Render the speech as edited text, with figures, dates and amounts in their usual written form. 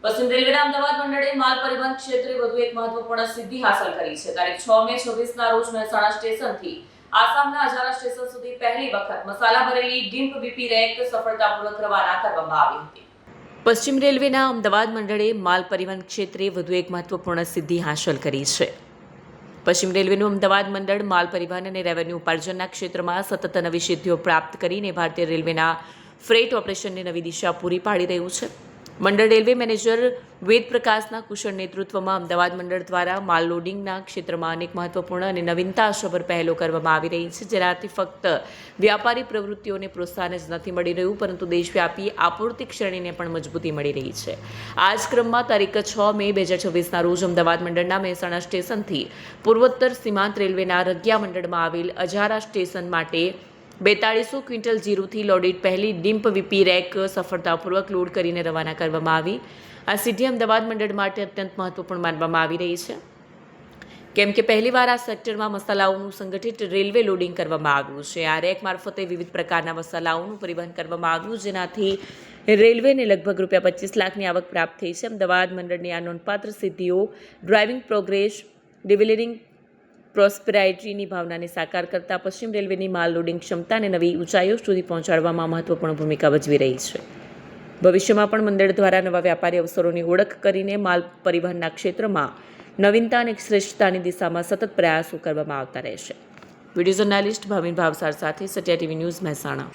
પશ્ચિમ રેલવેના અમદાવાદ મંડળે માલ પરિવહન ક્ષેત્રે વધુ એક મહત્વપૂર્ણ સિદ્ધિ હાંસલ કરી છે. તારીખ 6 મે 26ના રોજ મહેસાણા સ્ટેશનથી આસામના અજારા સ્ટેશન સુધી પહેલી વખત મસાલા ભરેલી ડિમ્પ વીપી રેક સફળતાપૂર્વક રવાના કરવામાં આવી હતી. પશ્ચિમ રેલવેના અમદાવાદ મંડળે માલ પરિવહન ક્ષેત્રે વધુ એક મહત્વપૂર્ણ સિદ્ધિ હાંસલ કરી છે. પશ્ચિમ રેલવેનું અમદાવાદ મંડળ માલ પરિવહન અને રેવન્યુ ઉપાર્જનના ક્ષેત્રમાં સતત નવી સિદ્ધિઓ પ્રાપ્ત કરીને ભારતીય રેલવેના ફ્રેટ ઓપરેશનને નવી દિશા પૂરી પાડી રહ્યું છે. મંડળ રેલવે મેનેજર વેદ પ્રકાશના કુશળ નેતૃત્વમાં અમદાવાદ મંડળ દ્વારા માલ લોડિંગના ક્ષેત્રમાં અનેક મહત્વપૂર્ણ અને નવીનતાસભર પહેલો કરવામાં આવી રહી છે, જેનાથી ફક્ત વ્યાપારી પ્રવૃત્તિઓને પ્રોત્સાહન જ નથી મળી રહ્યું, પરંતુ દેશવ્યાપી આપૂર્તિ શ્રેણીને પણ મજબૂતી મળી રહી છે. આ જ ક્રમમાં તારીખ 6 મે 2024ના રોજ અમદાવાદ મંડળના મહેસાણા સ્ટેશનથી પૂર્વોત્તર સીમાંત રેલવેના રગિયા મંડળમાં આવેલ અજારા સ્ટેશન માટે 4200 ક્વિન્ટલ જીરુથી લોડેડ પહેલી ડિમ્પ વીપી રેક સફળતાપૂર્વક લોડ કરીને રવાના કરવામાં આવી. આ સિદ્ધિ અમદાવાદ મંડળ માટે અત્યંત મહત્વપૂર્ણ માનવામાં આવી રહી છે, કેમ કે પહેલીવાર આ સેક્ટરમાં મસાલાઓનું સંગઠિત રેલવે લોડિંગ કરવામાં આવ્યું છે. આ રેક મારફતે વિવિધ પ્રકારના મસાલાઓનું પરિવહન કરવામાં આવ્યું, જેનાથી રેલવેને લગભગ ₹25 લાખની આવક પ્રાપ્ત થઈ છે. અમદાવાદ મંડળની આ નોંધપાત્ર સિદ્ધિઓ ડ્રાઇવિંગ પ્રોગ્રેસ, ડિલિવરિંગ પ્રોસ્પેરિટીની ભાવનાને સાકાર કરતા પશ્ચિમ રેલવેની માલ લોડિંગ ક્ષમતાને નવી ઊંચાઈઓ સુધી પહોંચાડવામાં મહત્વપૂર્ણ ભૂમિકા ભજવી રહી છે. ભવિષ્યમાં પણ મંડળ દ્વારા નવા વ્યાપારી અવસરોની ઓળખ કરીને માલ પરિવહનના ક્ષેત્રમાં નવીનતા અને શ્રેષ્ઠતાની દિશામાં સતત પ્રયાસો કરવામાં આવતા રહેશે. વિડીયો જર્નાલિસ્ટ ભાવિન ભાવસાર સાથે સત્યા ટીવી ન્યૂઝ મહેસાણા.